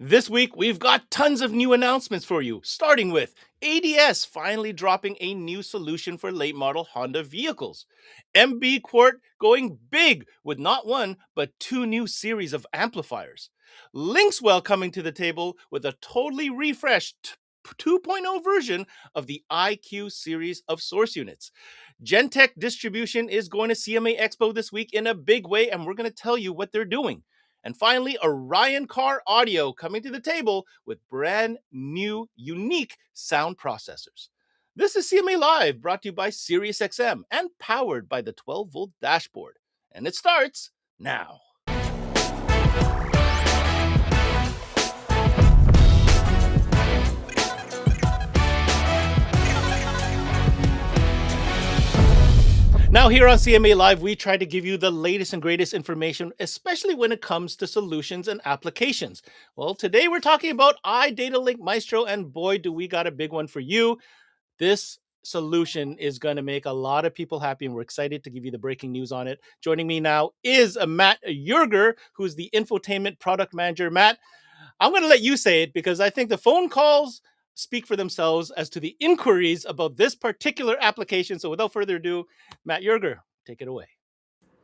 This week, we've got tons of new announcements for you, starting with ADS finally dropping a new solution for late model Honda vehicles. MB QUART going big with not one, but two new series of amplifiers. LINKSWELL coming to the table with a totally refreshed 2.0 version of the IQ series of source units. GENTEC distribution is going to CMA Expo this week in a big way, and we're going to tell you what they're doing. And finally, Orion Car Audio coming to the table with brand new, unique sound processors. This is CMA Live, brought to you by SiriusXM and powered by the 12-volt dashboard. And it starts now. Now, here on CMA Live, we try to give you the latest and greatest information, especially when it comes to solutions and applications. Well, today we're talking about iDataLink Maestro, and boy, do we got a big one for you. This solution is going to make a lot of people happy, and we're excited to give you the breaking news on it. Joining me now is Matt Yerger, who's the infotainment product manager. Matt, I'm going to let you say it because I think the phone calls speak for themselves as to the inquiries about this particular application. So without further ado, Matt Yerger, take it away.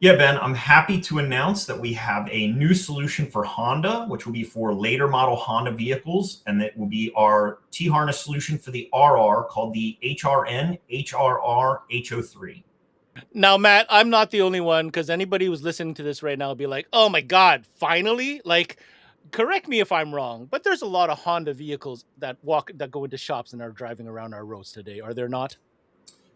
Yeah, Ben, I'm happy to announce that we have a new solution for Honda, which will be for later model Honda vehicles, and that will be our T-harness solution for the RR called the HRN HRR H03. Now, Matt, I'm not the only one, because anybody who's listening to this right now will be like, oh my God, finally? Like, correct me if I'm wrong, but there's a lot of Honda vehicles that go into shops and are driving around our roads today, are there not?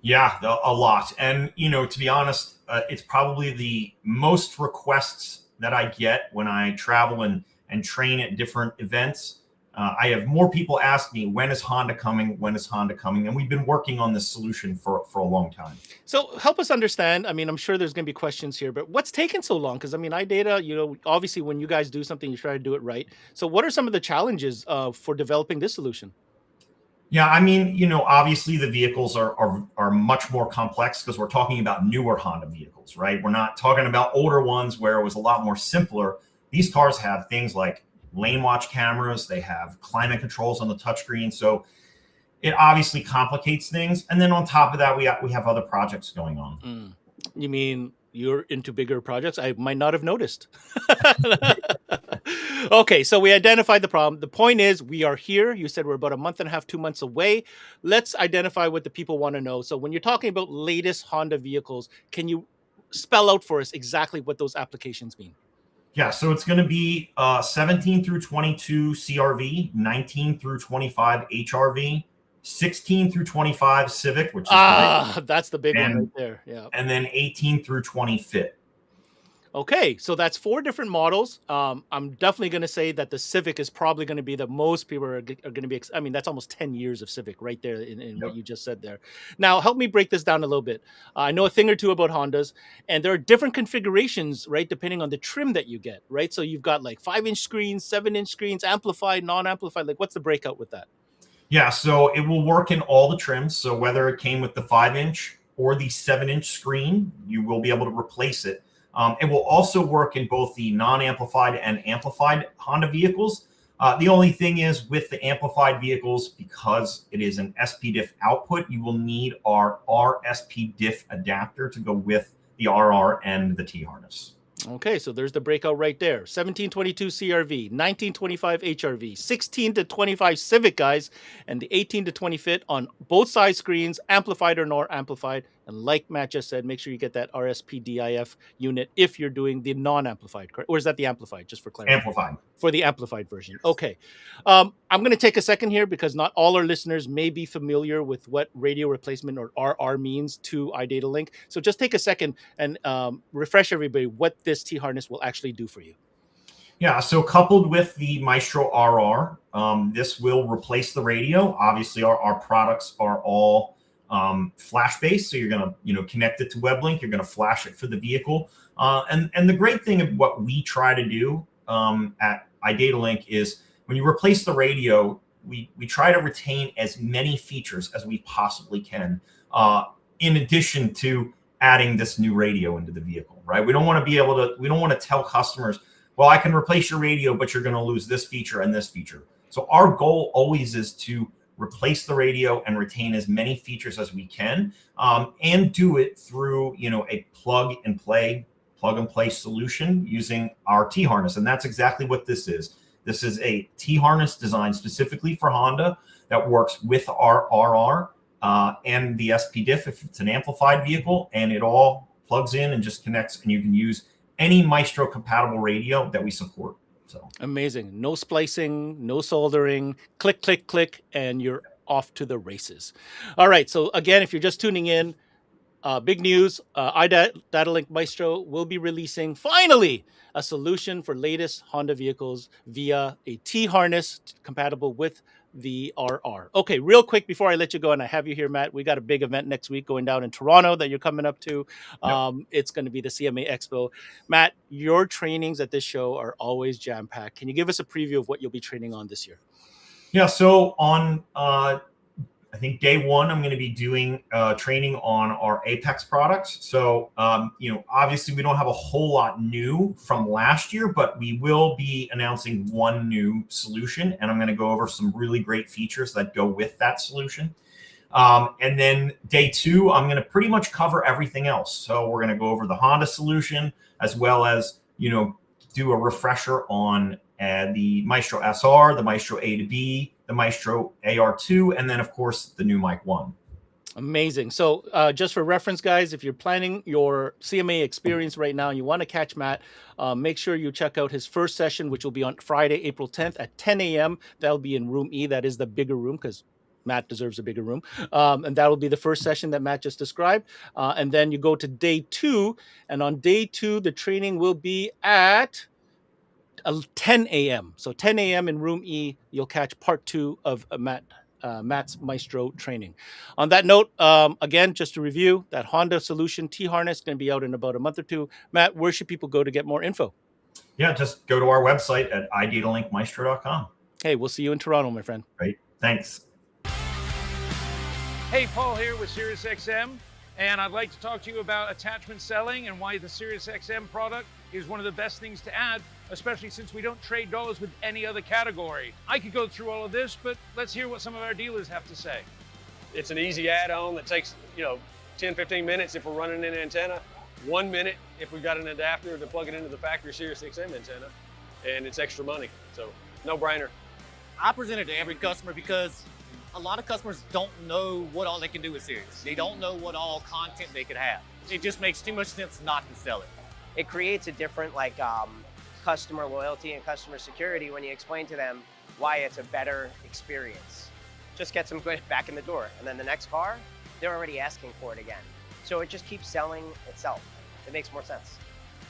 Yeah, a lot. And, to be honest, it's probably the most requests that I get when I travel and train at different events. I have more people ask me, when is Honda coming? When is Honda coming? And we've been working on this solution for a long time. So help us understand. I mean, I'm sure there's going to be questions here, but what's taken so long? Because, I mean, iData, obviously when you guys do something, you try to do it right. So what are some of the challenges for developing this solution? Yeah, I mean, obviously the vehicles are much more complex because we're talking about newer Honda vehicles, right? We're not talking about older ones where it was a lot more simpler. These cars have things like lane watch cameras. They have climate controls on the touchscreen. So it obviously complicates things. And then on top of that, we have other projects going on. You mean you're into bigger projects? I might not have noticed. Okay, so we identified the problem. The point is we are here. You said we're about a month and a half, 2 months away. Let's identify what the people want to know. So when you're talking about latest Honda vehicles, can you spell out for us exactly what those applications mean? Yeah, so it's going to be 17 through 22 CRV, 19 through 25 HRV, 16 through 25 Civic, which is that's the big one right there. Yeah. And then 18 through 20 Fit. Okay, so that's 4 different models. I'm definitely going to say that the Civic is probably going to be the most people are going to be. I mean, that's almost 10 years of Civic right there in what you just said there. Now, help me break this down a little bit. I know a thing or two about Hondas, and there are different configurations, right, depending on the trim that you get, right? So you've got like 5-inch screens, 7-inch screens, amplified, non-amplified. Like, what's the breakout with that? Yeah, so it will work in all the trims. So whether it came with the 5-inch or the 7-inch screen, you will be able to replace it. It will also work in both the non-amplified and amplified Honda vehicles. The only thing is with the amplified vehicles, because it is an SPDIF output, you will need our RSPDIF adapter to go with the RR and the T-harness. Okay, so there's the breakout right there. 1722 CRV, 1925 HRV, 16 to 25 Civic, guys, and the 18 to 20 Fit on both side screens, amplified or not amplified. And like Matt just said, make sure you get that RSPDIF unit if you're doing the non-amplified, correct? Or is that the amplified, just for clarity? Amplified. For the amplified version. Okay. I'm going to take a second here because not all our listeners may be familiar with what radio replacement or RR means to iDataLink. So just take a second and refresh everybody what this T-harness will actually do for you. Yeah, so coupled with the Maestro RR, this will replace the radio. Obviously, our products are all flash-based, so you're going to connect it to WebLink. You're going to flash it for the vehicle. And the great thing of what we try to do at iDataLink is when you replace the radio, we try to retain as many features as we possibly can, in addition to adding this new radio into the vehicle, right? We don't want to tell customers, well, I can replace your radio, but you're going to lose this feature and this feature. So our goal always is to replace the radio and retain as many features as we can, and do it through, a plug and play solution using our T-harness. And that's exactly what this is. This is a T-harness designed specifically for Honda that works with our RR and the SP diff if it's an amplified vehicle, and it all plugs in and just connects, and you can use any Maestro compatible radio that we support. So amazing. No splicing, no soldering, click, click, click, and you're off to the races. All right. So again, if you're just tuning in, big news, iDataLink Maestro will be releasing, finally, a solution for latest Honda vehicles via a T-harness compatible with the RR. Okay, real quick before I let you go, and I have you here, Matt, we got a big event next week going down in Toronto that you're coming up to. It's going to be the CMA Expo. Matt, your trainings at this show are always jam-packed. Can you give us a preview of what you'll be training on this year? Yeah, so on I think day one, I'm going to be doing training on our Apex products. So, obviously we don't have a whole lot new from last year, but we will be announcing one new solution, and I'm going to go over some really great features that go with that solution. And then day two, I'm going to pretty much cover everything else. So we're going to go over the Honda solution, as well as, do a refresher on the Maestro SR, the Maestro A to B, the Maestro AR2, and then, of course, the new Mic 1. Amazing. So just for reference, guys, if you're planning your CMA experience right now and you want to catch Matt, make sure you check out his first session, which will be on Friday, April 10th at 10 a.m. That'll be in room E. That is the bigger room because Matt deserves a bigger room. And that will be the first session that Matt just described. And then you go to day two. And on day two, the training will be at 10 a.m. So 10 a.m. in room E, you'll catch part two of Matt's Maestro training. On that note, again, just to review, that Honda Solution T-harness is going to be out in about a month or two. Matt, where should people go to get more info? Yeah, just go to our website at idatalinkmaestro.com. Hey, we'll see you in Toronto, my friend. Great. Thanks. Hey, Paul here with SiriusXM, and I'd like to talk to you about attachment selling and why the SiriusXM product is one of the best things to add, especially since we don't trade dollars with any other category. I could go through all of this, but let's hear what some of our dealers have to say. It's an easy add-on that takes, 10, 15 minutes if we're running an antenna, 1 minute if we've got an adapter to plug it into the factory SiriusXM antenna, and it's extra money, so no brainer. I present it to every customer because a lot of customers don't know what all they can do with Sirius. They don't know what all content they could have. It just makes too much sense not to sell it. It creates a different customer loyalty and customer security when you explain to them why it's a better experience. Just gets them back in the door. And then the next car, they're already asking for it again. So it just keeps selling itself. It makes more sense.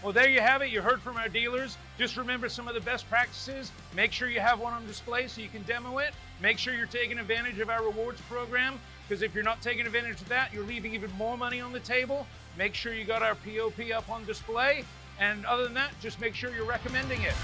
Well, there you have it. You heard from our dealers. Just remember some of the best practices. Make sure you have one on display so you can demo it. Make sure you're taking advantage of our rewards program, because if you're not taking advantage of that, you're leaving even more money on the table. Make sure you got our POP up on display. And other than that, just make sure you're recommending it.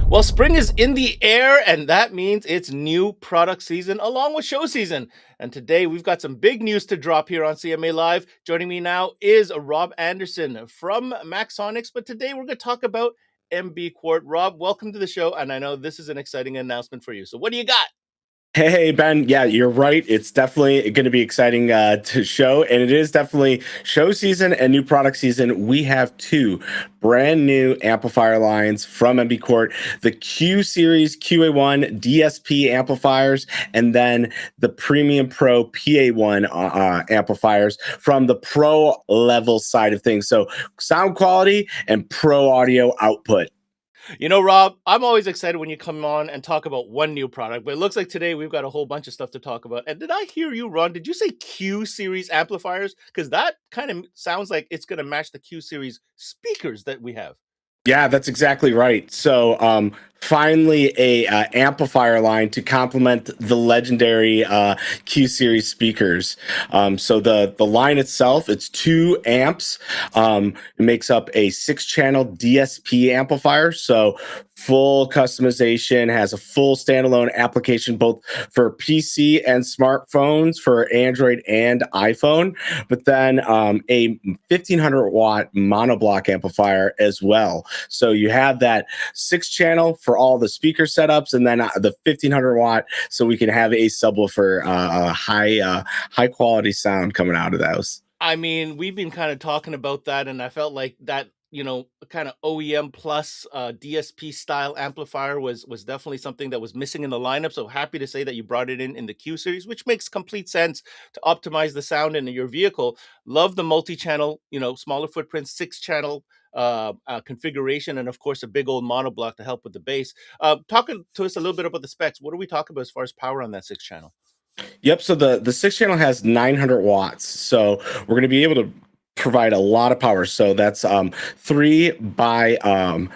Well, spring is in the air, and that means it's new product season along with show season. And today we've got some big news to drop here on CMA Live. Joining me now is Rob Anderson from Maxonics, but today we're going to talk about MB.QUART. Rob, welcome to the show, and I know this is an exciting announcement for you. So what do you got? Hey, Ben. Yeah, you're right. It's definitely going to be exciting to show, and it is definitely show season and new product season. We have two brand new amplifier lines from MB.QUART, the Q Series QA1 DSP amplifiers, and then the Premium Pro PA1 amplifiers from the pro level side of things. So sound quality and pro audio output. You know, Rob, I'm always excited when you come on and talk about one new product, but it looks like today we've got a whole bunch of stuff to talk about. And did I hear you, Ron? Did you say Q Series amplifiers? Because that kind of sounds like it's going to match the Q Series speakers that we have. Yeah, that's exactly right. So finally a amplifier line to complement the legendary Q series speakers. So the line itself, it's 2 amps. It makes up a 6-channel DSP amplifier. So full customization, has a full standalone application both for PC and smartphones, for Android and iPhone, but then a 1500 watt monoblock amplifier as well. So you have that 6-channel for all the speaker setups, and then the 1500 watt, so we can have a subwoofer, high quality sound coming out of those. I mean, we've been kind of talking about that, and I felt like that, kind of OEM plus DSP style amplifier was definitely something that was missing in the lineup. So happy to say that you brought it in the Q series, which makes complete sense to optimize the sound in your vehicle. Love the multi-channel, smaller footprint, 6-channel configuration, and of course a big old monoblock to help with the bass. Talking to us a little bit about the specs. What do we talk about as far as power on that 6-channel? Yep. So the 6-channel has 900 watts. So we're going to be able to provide a lot of power. So that's 3 by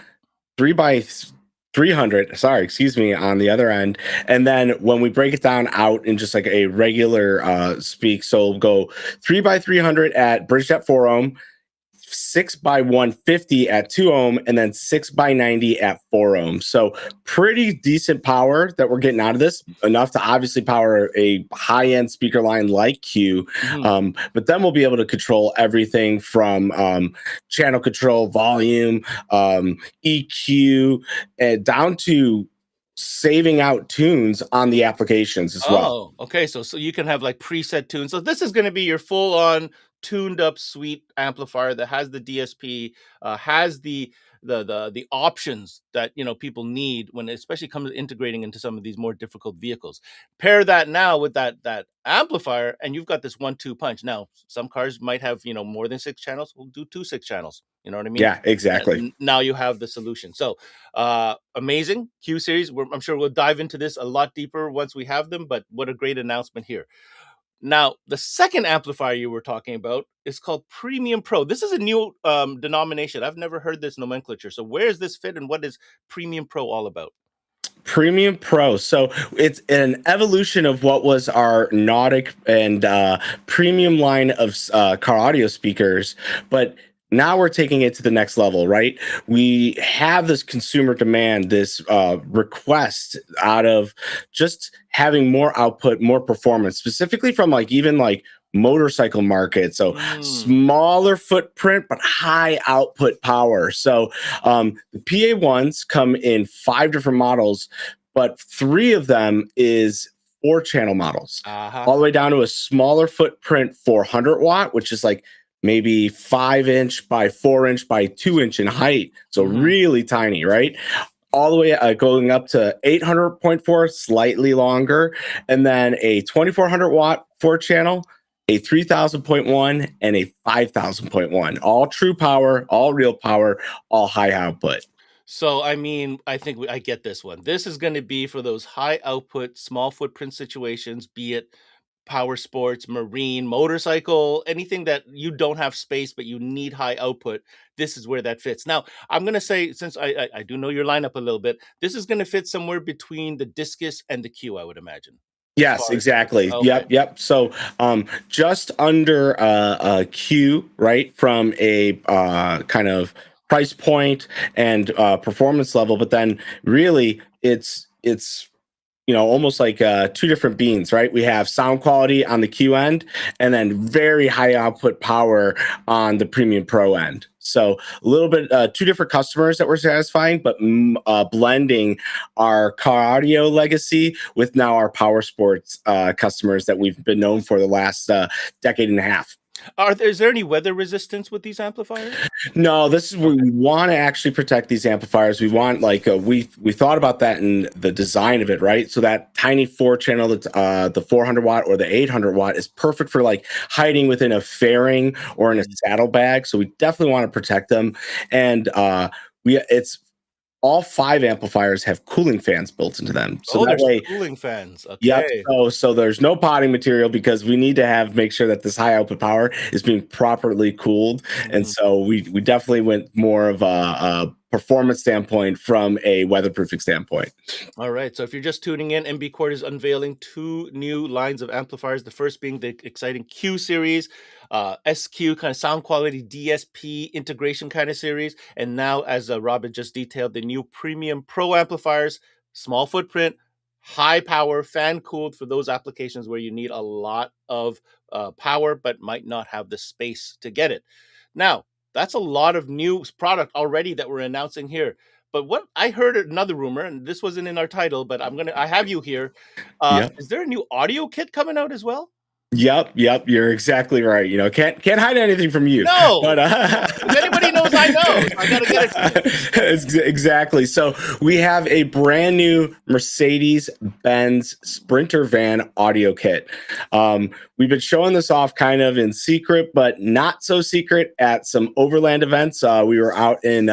300. Sorry, excuse me. On the other end, and then when we break it down out in just like a regular speak, so we'll go 3 by 300 at bridged at 4 ohm. 6 by 150 at 2 ohm, and then 6 by 90 at 4 ohm. So pretty decent power that we're getting out of this, enough to obviously power a high-end speaker line like Q. But then we'll be able to control everything from channel control, volume, EQ, down to saving out tunes on the applications as well. Oh, okay. So you can have like preset tunes. So this is going to be your full-on tuned up suite amplifier that has the DSP, has the options that people need when it especially comes to integrating into some of these more difficult vehicles. Pair that now with that amplifier, and you've got this 1-2 punch. Now, some cars might have more than 6 channels. We'll do 2 6-channels. You know what I mean? Yeah, exactly. Now you have the solution. So amazing Q series. I'm sure we'll dive into this a lot deeper once we have them, but what a great announcement here. Now, the second amplifier you were talking about is called Premium Pro. This is a new denomination. I've never heard this nomenclature. So where does this fit, and what is Premium Pro all about? Premium Pro. So it's an evolution of what was our Nautic and premium line of car audio speakers, but now we're taking it to the next level, right? We have this consumer demand, this request out of just having more output, more performance, specifically from even motorcycle market. So smaller footprint, but high output power. So the PA1s come in 5 different models, but 3 of them is 4-channel models, all the way down to a smaller footprint 400 watt, which is like maybe 5-inch by 4-inch by 2-inch in height. So really tiny, right? All the way going up to 800.4, slightly longer. And then a 2400 watt 4-channel, a 3000.1, and a 5000.1. All true power, all real power, all high output. So, I mean, I think I get this one. This is going to be for those high output, small footprint situations, be it power sports, marine, motorcycle, anything that you don't have space, but you need high output. This is where that fits. Now, I'm going to say, since I do know your lineup a little bit, this is going to fit somewhere between the Discus and the Q, I would imagine. Yes, exactly. Okay. Yep. So just under a Q, right, from a kind of price point and performance level, but then really it's almost like 2 different beans, right? We have sound quality on the Q end, and then very high output power on the Premium Pro end. So a little bit 2 different customers that we're satisfying, but blending our car audio legacy with now our power sports customers that we've been known for the last decade and a half. Is there any weather resistance with these amplifiers? No, this is where we want to actually protect these amplifiers. We want we thought about that in the design of it, right? So that tiny 4-channel, the 400 watt or the 800 watt is perfect for hiding within a fairing or in a saddlebag. So we definitely want to protect them. And it's all 5 amplifiers have cooling fans built into them. So that way, cooling fans. Okay. Yep. So there's no potting material, because we need to make sure that this high output power is being properly cooled. And so we definitely went more of a performance standpoint, from a weatherproofing standpoint. All right. So if you're just tuning in, MB Quart is unveiling 2 new lines of amplifiers. The first being the exciting Q series, SQ kind of sound quality DSP integration kind of series. And now, as Rob had just detailed, the new premium pro amplifiers, small footprint, high power, fan cooled for those applications where you need a lot of power, but might not have the space to get it. Now, that's a lot of new product already that we're announcing here. But what I heard another rumor, and this wasn't in our title, but I have you here. Yeah. Is there a new audio kit coming out as well? Yep, you're exactly right. You know, can't hide anything from you. No, but if anybody knows, I know. So I gotta get it to you. Exactly. So we have a brand new Mercedes-Benz Sprinter van audio kit. We've been showing this off kind of in secret, but not so secret at some Overland events. We were out in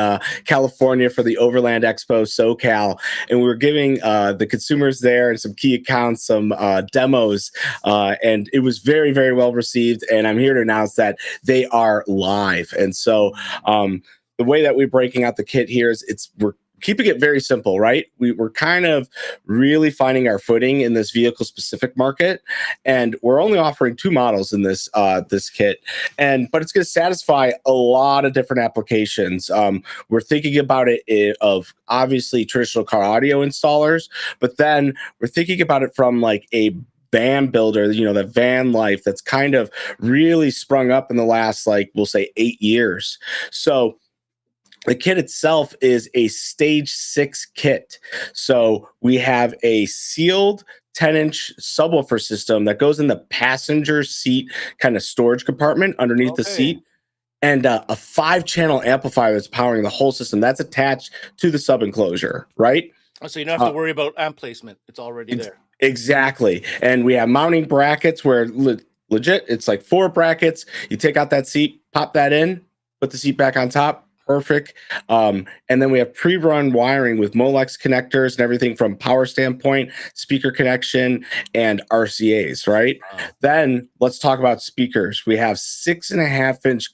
California for the Overland Expo SoCal, and we were giving the consumers there and some key accounts some demos, and it was very, very well received. And I'm here to announce that they are live. And so the way that we're breaking out the kit here is we're keeping it very simple, right? We're kind of really finding our footing in this vehicle specific market, and we're only offering 2 models in this this kit, but it's going to satisfy a lot of different applications. We're thinking about it of obviously traditional car audio installers, but then we're thinking about it from like a van builder, you know, the van life that's kind of really sprung up in the last, like, we'll say 8 years. So the kit itself is a stage 6 kit. So we have a sealed 10-inch subwoofer system that goes in the passenger seat kind of storage compartment underneath the seat, and a 5-channel amplifier that's powering the whole system. That's attached to the sub enclosure, right? So you don't have to worry about amp placement. It's already there. Exactly. And we have mounting brackets where legit, it's like 4 brackets. You take out that seat, pop that in, put the seat back on top. Perfect. And then we have pre-run wiring with Molex connectors and everything from power standpoint, speaker connection, and RCAs, right? Wow. Then let's talk about speakers. We have 6.5-inch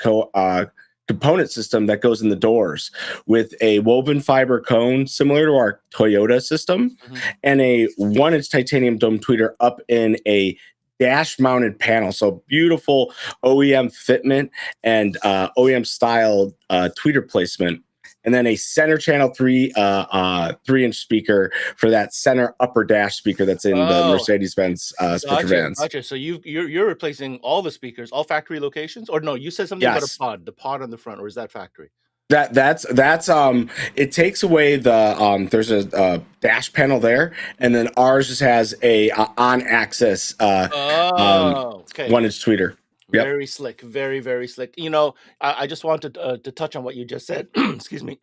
component system that goes in the doors with a woven fiber cone similar to our Toyota system, and a 1-inch titanium dome tweeter up in a dash mounted panel. So beautiful OEM fitment and OEM style tweeter placement. And then a center channel 3-inch speaker for that center upper dash speaker that's in the Mercedes-Benz Sprinter vans. Gotcha. So you're replacing all the speakers, all factory locations, or no? You said something about the pod on the front, or is that factory? That's it takes away the there's a dash panel there, and then ours just has a on axis 1-inch tweeter. Yep. Very slick, very, very slick. You know, I just wanted to touch on what you just said. Excuse me.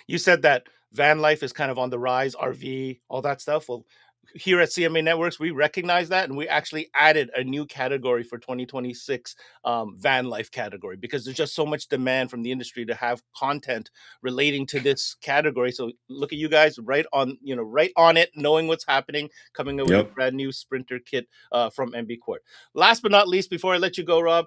You said that van life is kind of on the rise, RV, all that stuff. Well, here at CMA Networks, we recognize that, and we actually added a new category for 2026, van life category, because there's just so much demand from the industry to have content relating to this category. So look at you guys right on it, knowing what's happening, coming up with a brand new Sprinter kit from MB Quart. Last but not least, before I let you go, Rob,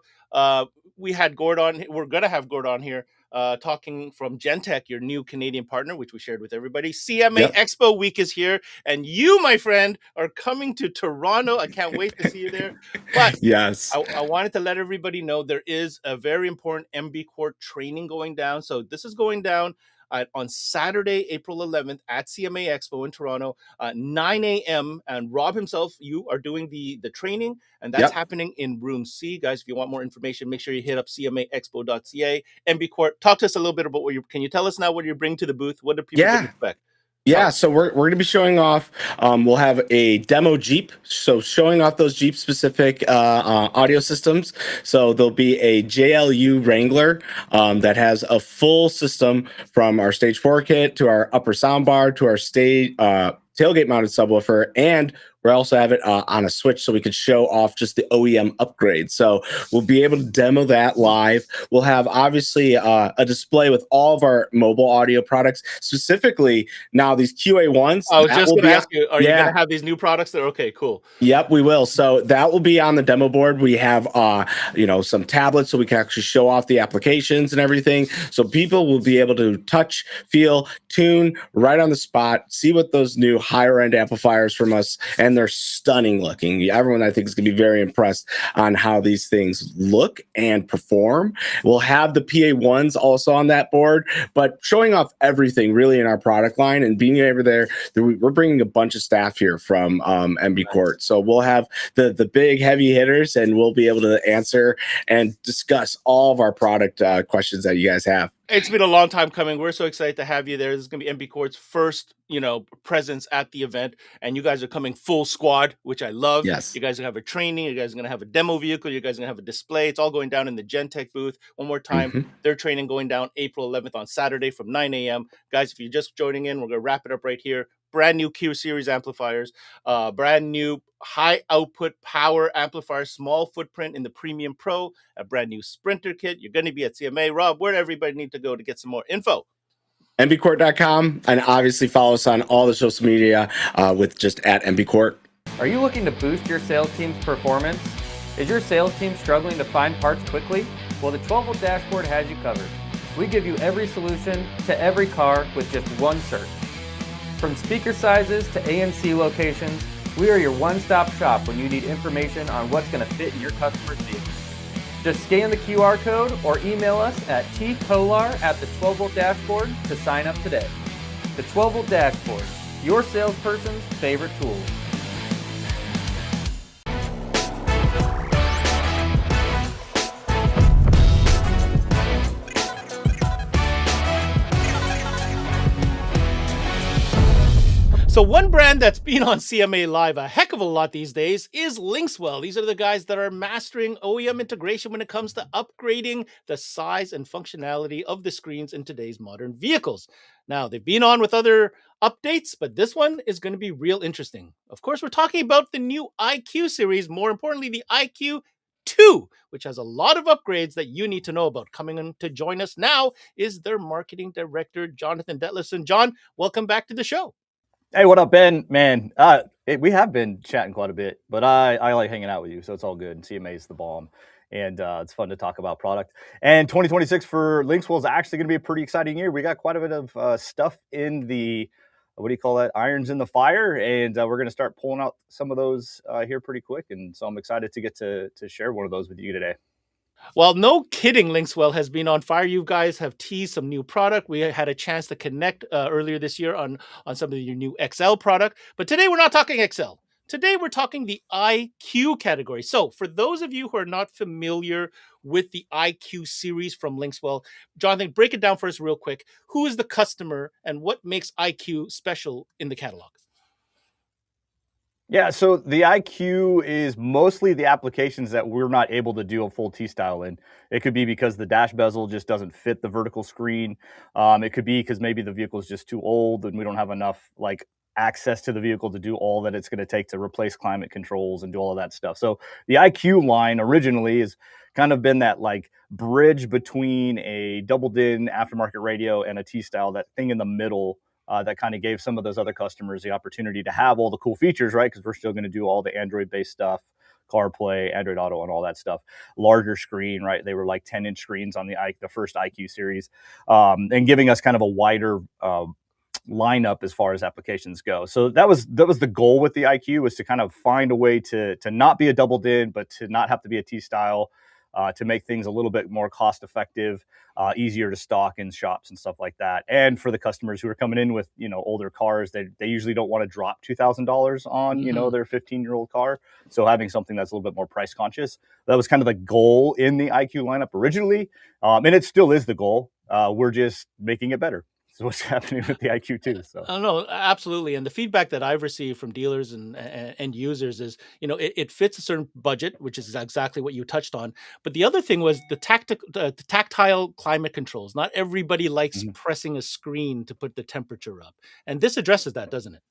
we had Gord on. We're gonna have Gord on here. Talking from GENTEC, your new Canadian partner, which we shared with everybody. CMA Expo Week is here, and you, my friend, are coming to Toronto. I can't wait to see you there. But yes, I wanted to let everybody know there is a very important MB Quart training going down. So this is going down on Saturday, April 11th at CMA Expo in Toronto, 9 a.m. And Rob himself, you are doing the training, and that's happening in room C. Guys, if you want more information, make sure you hit up cmaexpo.ca. MB Quart, talk to us a little bit about can you tell us now what you're bringing to the booth? What do people expect? Yeah, so we're going to be showing off, we'll have a demo Jeep, so showing off those Jeep specific audio systems. So there'll be a JLU Wrangler that has a full system from our stage 4 kit to our upper soundbar to our stage tailgate mounted subwoofer, and We also have it on a switch so we could show off just the OEM upgrade. So we'll be able to demo that live. We'll have obviously a display with all of our mobile audio products, specifically now these QA1s. I was that just will going to be ask you, are you going to have these new products there? Okay, cool. Yep, we will. So that will be on the demo board. We have, some tablets so we can actually show off the applications and everything. So people will be able to touch, feel, tune right on the spot, see what those new higher end amplifiers from us, and they're stunning looking. Everyone, I think, is going to be very impressed on how these things look and perform. We'll have the PA1s also on that board, but showing off everything really in our product line and being over there. We're bringing a bunch of staff here from MB QUART. So we'll have the big heavy hitters, and we'll be able to answer and discuss all of our product questions that you guys have. It's been a long time coming. We're so excited to have you there. This is going to be MB QUART's first, presence at the event, and you guys are coming full squad, which I love. Yes. You guys are going to have a training. You guys are going to have a demo vehicle. You guys are going to have a display. It's all going down in the GENTEC booth. One more time, their training going down April 11th on Saturday from 9 a.m. Guys, if you're just joining in, we're going to wrap it up right here. Brand new Q series amplifiers, brand new high output power amplifier, small footprint in the Premium Pro, a brand new Sprinter kit. You're going to be at CMA. Rob, where does everybody need to go to get some more info? mbquart.com, and obviously follow us on all the social media with just at mbquart. Are you looking to boost your sales team's performance? Is your sales team struggling to find parts quickly? Well, the 12-volt dashboard has you covered. We give you every solution to every car with just one search. From speaker sizes to ANC locations, we are your one-stop shop when you need information on what's going to fit in your customer's vehicle. Just scan the QR code or email us at tkolar@the12voltdashboard to sign up today. The 12-volt dashboard, your salesperson's favorite tool. So one brand that's been on CMA Live a heck of a lot these days is LINKSWELL. These are the guys that are mastering OEM integration when it comes to upgrading the size and functionality of the screens in today's modern vehicles. Now, they've been on with other updates, but this one is going to be real interesting. Of course, we're talking about the new IQ series, more importantly, the IQ2, which has a lot of upgrades that you need to know about. Coming in to join us now is their marketing director, Jonathan Detlefson. John, welcome back to the show. Hey, what up, Ben? Man, we have been chatting quite a bit, but I like hanging out with you, so it's all good. And CMA is the bomb, and it's fun to talk about product. And 2026 for LINKSWELL is actually going to be a pretty exciting year. We got quite a bit of stuff in the, irons in the fire, and we're going to start pulling out some of those here pretty quick. And so I'm excited to get to share one of those with you today. Well, no kidding, LINKSWELL has been on fire. You guys have teased some new product. We had a chance to connect earlier this year on some of your new XL product. But today we're not talking XL. Today we're talking the IQ category. So for those of you who are not familiar with the IQ series from LINKSWELL, Jonathan, break it down for us real quick. Who is the customer and what makes IQ special in the catalog? Yeah, so the IQ is mostly the applications that we're not able to do a full T-style in. It could be because the dash bezel just doesn't fit the vertical screen. It could be because maybe the vehicle is just too old and we don't have enough access to the vehicle to do all that it's going to take to replace climate controls and do all of that stuff. So the IQ line originally has kind of been that bridge between a double din aftermarket radio and a T-style, that thing in the middle. That kind of gave some of those other customers the opportunity to have all the cool features, right? Because we're still going to do all the Android-based stuff, CarPlay, Android Auto, and all that stuff. Larger screen, right? They were 10-inch screens on the first IQ series, and giving us kind of a wider lineup as far as applications go. So that was the goal with the IQ, was to kind of find a way to not be a double din, but to not have to be a T-style. To make things a little bit more cost effective, easier to stock in shops and stuff like that. And for the customers who are coming in with, older cars, they usually don't want to drop $2,000 on, their 15-year-old car. So having something that's a little bit more price conscious, that was kind of the goal in the IQ lineup originally. And it still is the goal. We're just making it better. What's happening with the IQ too. So no, absolutely. And the feedback that I've received from dealers and end users is, it fits a certain budget, which is exactly what you touched on. But the other thing was the tactile climate controls. Not everybody likes pressing a screen to put the temperature up. And this addresses that, doesn't it?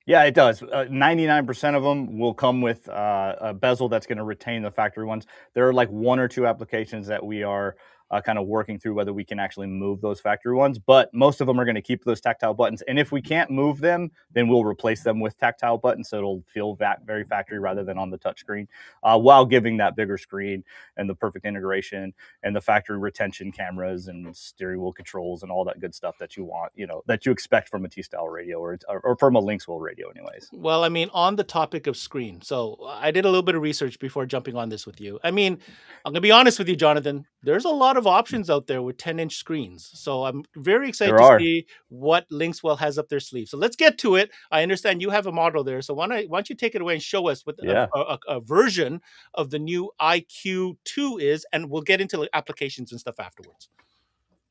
Yeah, it does. 99% of them will come with a bezel that's going to retain the factory ones. There are like 1 or 2 applications that we are kind of working through whether we can actually move those factory ones, but most of them are going to keep those tactile buttons. And if we can't move them, then we'll replace them with tactile buttons, so it'll feel very factory rather than on the touchscreen, while giving that bigger screen and the perfect integration and the factory retention cameras and steering wheel controls and all that good stuff that you want, that you expect from a T-style radio or from a LINKSWELL radio anyways. Well, I mean, on the topic of screen, so I did a little bit of research before jumping on this with you. I mean, I'm gonna be honest with you, Jonathan. There's a lot of options out there with 10-inch screens, so I'm very excited There to are. see what LINKSWELL has up their sleeve. So let's get to it. I understand you have a model there, so why don't you take it away and show us what Yeah. a version of the new IQ2 is, and we'll get into applications and stuff afterwards.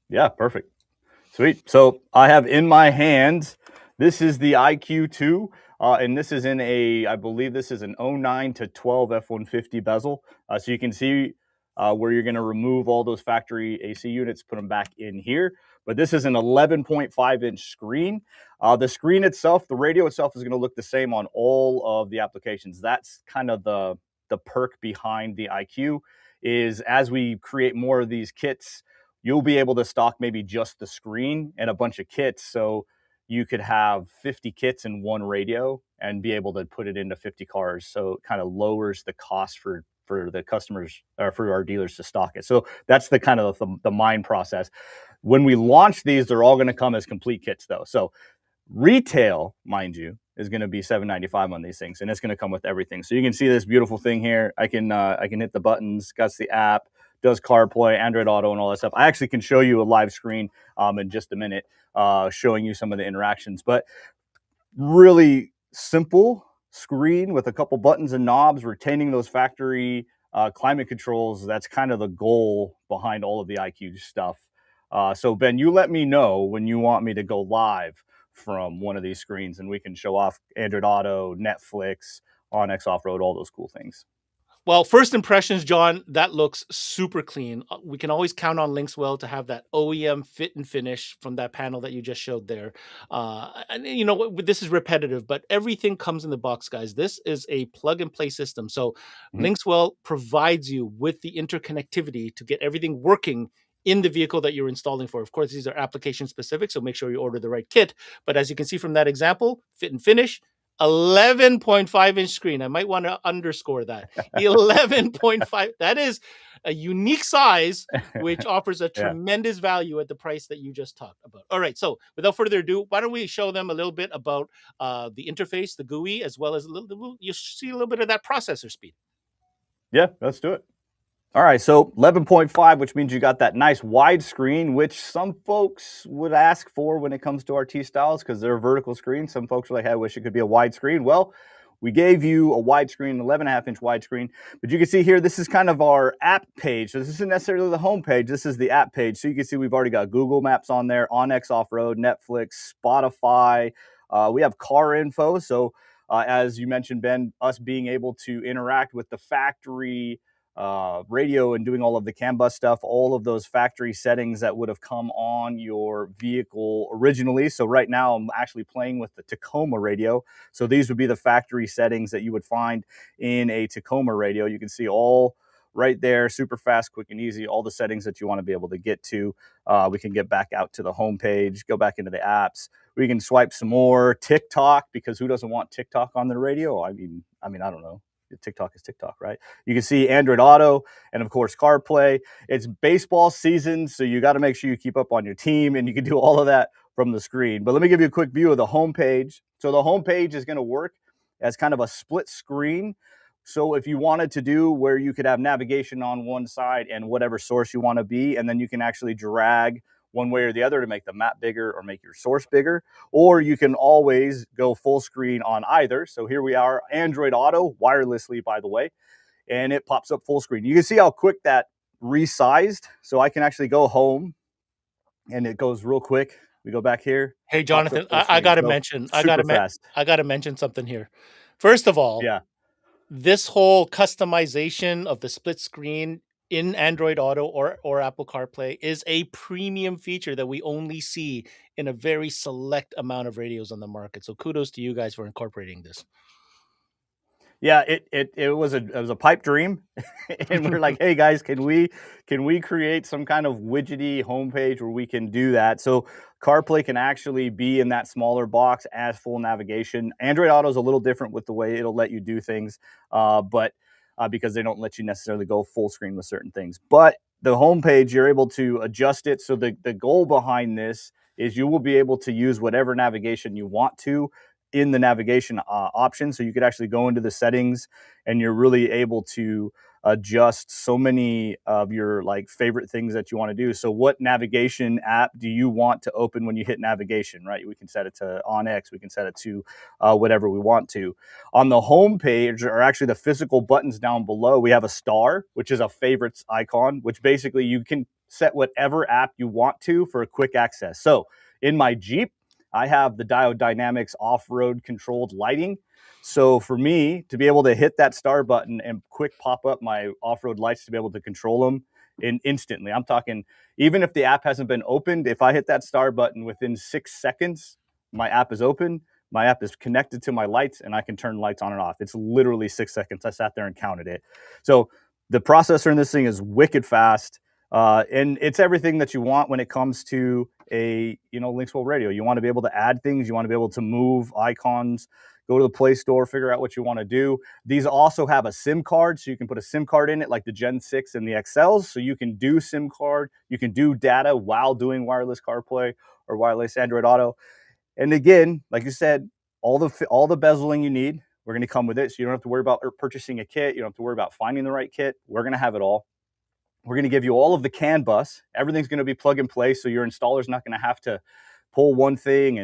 Yeah, perfect. Sweet. So I have in my hands, this is the IQ2, and this is in I believe this is an 09 to 12 F-150 bezel. So you can see where you're going to remove all those factory AC units, put them back in here. But this is an 11.5-inch screen. The screen itself, the radio itself, is going to look the same on all of the applications. That's kind of the perk behind the IQ, is as we create more of these kits, you'll be able to stock maybe just the screen and a bunch of kits. So you could have 50 kits in one radio and be able to put it into 50 cars. So it kind of lowers the cost for the customers or for our dealers to stock it. So that's the kind of the mind process. When we launch these, they're all going to come as complete kits though. So retail, mind you, is going to be $795 on these things, and it's going to come with everything. So you can see this beautiful thing here. I can hit the buttons, got the app, does CarPlay, Android Auto, and all that stuff. I actually can show you a live screen in just a minute, showing you some of the interactions. But really simple screen with a couple buttons and knobs, retaining those factory climate controls. That's kind of the goal behind all of the IQ stuff. So Ben, you let me know when you want me to go live from one of these screens, and we can show off Android Auto, Netflix, OnX Off-Road, all those cool things. Well, first impressions, John, that looks super clean. We can always count on LINKSWELL to have that OEM fit and finish from that panel that you just showed there. And this is repetitive, but everything comes in the box, guys. This is a plug and play system. So LINKSWELL provides you with the interconnectivity to get everything working in the vehicle that you're installing for. Of course, these are application specific, so make sure you order the right kit. But as you can see from that example, fit and finish, 11.5-inch screen. I might want to underscore that. 11.5. That is a unique size, which offers a tremendous value at the price that you just talked about. All right. So without further ado, why don't we show them a little bit about the interface, the GUI, as well as you'll see a little bit of that processor speed. Yeah, let's do it. All right, so 11.5, which means you got that nice wide screen, which some folks would ask for when it comes to our T-Styles because they're vertical screens. Some folks are like, hey, I wish it could be a wide screen. Well, we gave you a wide screen, 11.5-inch wide screen. But you can see here, this is kind of our app page. So this isn't necessarily the home page. This is the app page. So you can see we've already got Google Maps on there, OnX Off-Road, Netflix, Spotify. We have car info. So as you mentioned, Ben, us being able to interact with the factory radio and doing all of the CAN bus stuff, all of those factory settings that would have come on your vehicle originally. So right now I'm actually playing with the Tacoma radio. So these would be the factory settings that you would find in a Tacoma radio. You can see all right there, super fast, quick and easy, all the settings that you want to be able to get to. We can get back out to the home page, go back into the apps. We can swipe some more. TikTok, because who doesn't want TikTok on the radio? I mean, I don't know. TikTok is TikTok, right? You can see Android Auto and of course CarPlay. It's baseball season, so you got to make sure you keep up on your team, and you can do all of that from the screen. But let me give you a quick view of the home page. So the home page is going to work as kind of a split screen. So if you wanted to do where you could have navigation on one side and whatever source you want to be, and then you can actually drag one way or the other to make the map bigger or make your source bigger, or you can always go full screen on either. So here we are, Android Auto, wirelessly, by the way, and it pops up full screen. You can see how quick that resized. So I can actually go home and it goes real quick. We go back here. Hey, Jonathan, I got to mention, I got to mention something here. First of all, this whole customization of the split screen in Android Auto or Apple CarPlay is a premium feature that we only see in a very select amount of radios on the market. So kudos to you guys for incorporating this. Yeah, it was a pipe dream, and we're like, hey guys, can we create some kind of widgety homepage where we can do that? So CarPlay can actually be in that smaller box as full navigation. Android Auto is a little different with the way it'll let you do things, but because they don't let you necessarily go full screen with certain things. But the homepage, you're able to adjust it. So the goal behind this is you will be able to use whatever navigation you want to in the navigation option. So you could actually go into the settings and you're really able to adjust so many of your like favorite things that you want to do. So what navigation app do you want to open when you hit navigation, right? We can set it to OnX, we can set it to whatever we want to. On the home page, or actually the physical buttons down below, we have a star, which is a favorites icon, which basically you can set whatever app you want to for a quick access. So in my Jeep, I have the Diode Dynamics off-road controlled lighting. So for me to be able to hit that star button and quick pop up my off-road lights to be able to control them instantly. I'm talking, even if the app hasn't been opened, if I hit that star button within 6 seconds, my app is open, my app is connected to my lights, and I can turn lights on and off. It's literally 6 seconds. I sat there and counted it. So the processor in this thing is wicked fast. And it's everything that you want when it comes to a LINKSWELL radio. You want to be able to add things. You want to be able to move icons, go to the Play Store, figure out what you want to do. These also have a SIM card, so you can put a SIM card in it like the Gen 6 and the XLs. So you can do SIM card, you can do data while doing wireless CarPlay or wireless Android Auto. And again, like you said, all the bezeling you need, we're going to come with it. So you don't have to worry about purchasing a kit. You don't have to worry about finding the right kit. We're going to have it all. We're going to give you all of the CAN bus. Everything's going to be plug and play, so your installer's not going to have to pull one thing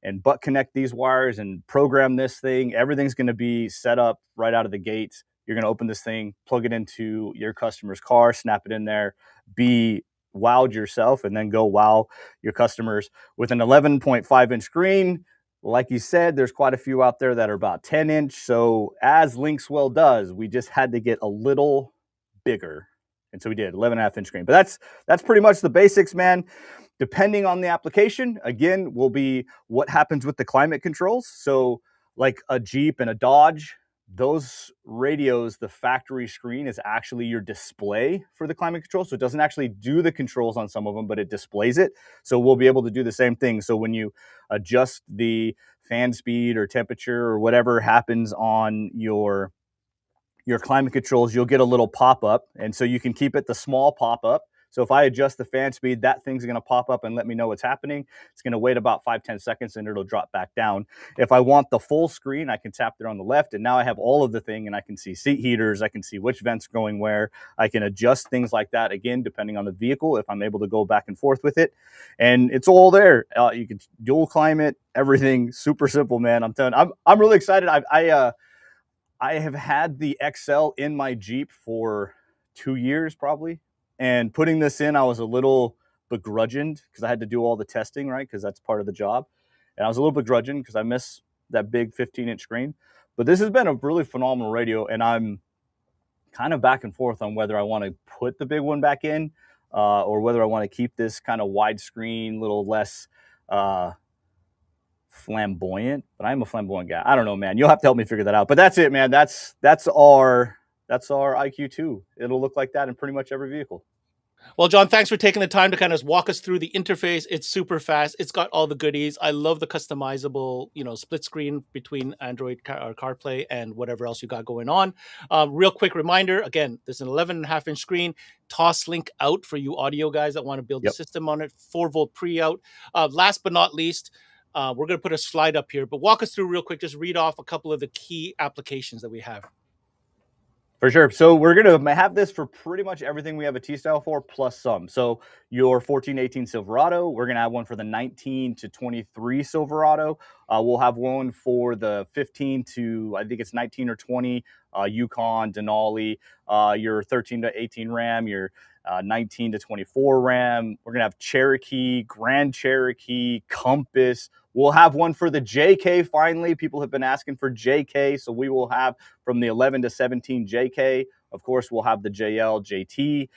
and butt connect these wires and program this thing. Everything's going to be set up right out of the gates. You're going to open this thing, plug it into your customer's car, snap it in there, be wowed yourself, and then go wow your customers with an 11.5-inch screen. Like you said, there's quite a few out there that are about 10-inch. So as LINKSWELL does, we just had to get a little bigger. And so we did 11.5-inch screen. But that's pretty much the basics, man. Depending on the application, again, will be what happens with the climate controls. So like a Jeep and a Dodge, those radios, the factory screen is actually your display for the climate control. So it doesn't actually do the controls on some of them, but it displays it. So we'll be able to do the same thing. So when you adjust the fan speed or temperature or whatever happens on your climate controls, you'll get a little pop-up. And so you can keep it the small pop-up. So if I adjust the fan speed, that thing's going to pop up and let me know what's happening. It's going to wait about 5-10 seconds and it'll drop back down. If I want the full screen, I can tap there on the left, and now I have all of the thing, and I can see seat heaters. I can see which vents going where. I can adjust things like that, again, depending on the vehicle, if I'm able to go back and forth with it. And it's all there. You can dual climate, everything. Super simple, man. I'm telling you, I'm really excited. I have had the XL in my Jeep for 2 years probably. And putting this in, I was a little begrudged because I had to do all the testing, right? Because that's part of the job. And I was a little begrudged because I miss that big 15-inch screen. But this has been a really phenomenal radio. And I'm kind of back and forth on whether I want to put the big one back in or whether I want to keep this kind of widescreen, little less flamboyant. But I'm a flamboyant guy. I don't know, man. You'll have to help me figure that out. But that's it, man. That's our IQ2. It'll look like that in pretty much every vehicle. Well, John, thanks for taking the time to kind of walk us through the interface. It's super fast. It's got all the goodies. I love the customizable, split screen between Android or CarPlay and whatever else you got going on. Real quick reminder, again, there's an 11.5-inch screen. Toslink out for you audio guys that want to build a system on it. 4-volt pre-out. Last but not least, we're going to put a slide up here, but walk us through real quick. Just read off a couple of the key applications that we have. For sure. So we're going to have this for pretty much everything we have a T-style for, plus some. So your 14-18 Silverado, we're going to have one for the 19 to 23 Silverado. We'll have one for the 15 to, I think it's 19 or 20 Yukon, Denali, your 13 to 18 Ram, your 19 to 24 RAM. We're going to have Cherokee, Grand Cherokee, Compass. We'll have one for the JK finally. People have been asking for JK, so we will have from the 11 to 17 JK. Of course, we'll have the JL, JT.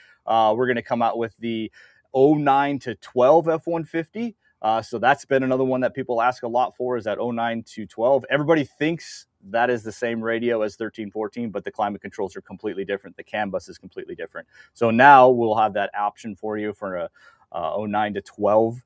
We're going to come out with the 09 to 12 F-150. So that's been another one that people ask a lot for, is that 09 to 12. Everybody thinks that is the same radio as 13, 14, but the climate controls are completely different. The CAN bus is completely different. So now we'll have that option for you for a 09 to 12.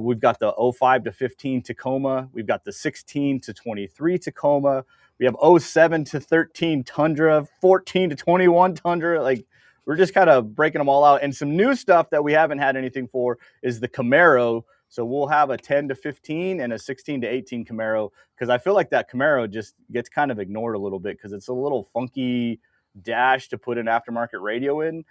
We've got the 05 to 15 Tacoma. We've got the 16 to 23 Tacoma. We have 07 to 13 Tundra, 14 to 21 Tundra. Like, we're just kind of breaking them all out. And some new stuff that we haven't had anything for is the Camaro. So we'll have a 10 to 15 and a 16 to 18 Camaro, because I feel like that Camaro just gets kind of ignored a little bit because it's a little funky dash to put an aftermarket radio in.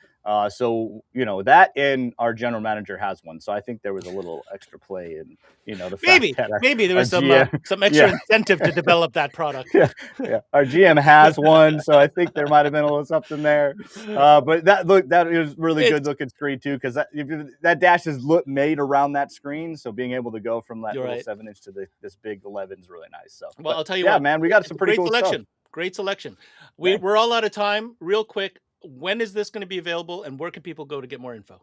So, you know, that, and our general manager has one. So I think there was a little extra play in, you know, the fact that maybe there was some GM, extra incentive to develop that product. Yeah, our GM has one, so I think there might have been a little something there. But that is really good looking screen too, because that dash is made around that screen. So being able to go from that little 7-inch to this big 11 is really nice. So, well, I'll tell you what, man, we got some pretty cool selection. stuff. Great selection. We're all out of time. Real quick, when is this going to be available, and where can people go to get more info?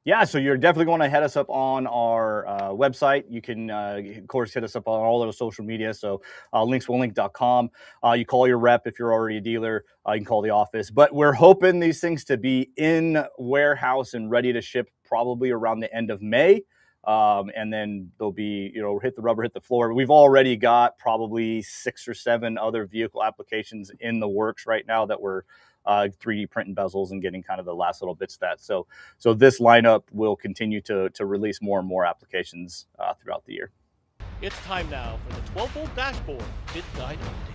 Yeah, so you're definitely going to hit us up on our website. You can, of course, hit us up on all of the social media. So LinksWellLink.com. You call your rep if you're already a dealer. You can call the office. But we're hoping these things to be in warehouse and ready to ship probably around the end of May. And then they'll be, you know, hit the rubber, hit the floor. We've already got probably 6 or 7 other vehicle applications in the works right now that we're 3D printing bezels and getting kind of the last little bits of that. So this lineup will continue to release more and more applications throughout the year. It's time now for the 12-volt dashboard fit guide update.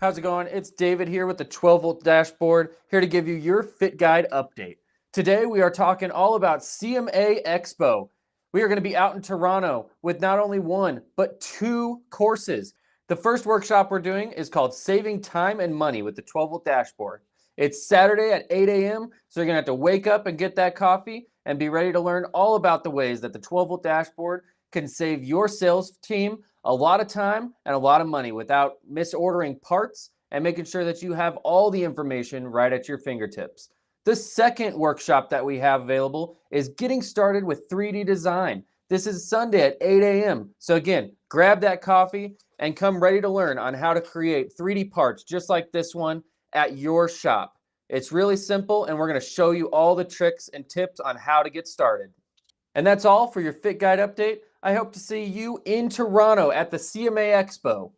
How's it going? It's David here with the 12-volt dashboard, here to give you your fit guide update. Today we are talking all about CMA Expo. We are going to be out in Toronto with not only 1, but 2 courses. The first workshop we're doing is called Saving Time and Money with the 12-volt dashboard. It's Saturday at 8 a.m., so you're going to have to wake up and get that coffee and be ready to learn all about the ways that the 12-volt dashboard can save your sales team a lot of time and a lot of money without misordering parts and making sure that you have all the information right at your fingertips. The second workshop that we have available is getting started with 3D design. This is Sunday at 8 a.m. So again, grab that coffee and come ready to learn on how to create 3D parts just like this one at your shop. It's really simple, and we're going to show you all the tricks and tips on how to get started. And that's all for your Fit Guide update. I hope to see you in Toronto at the CMA Expo.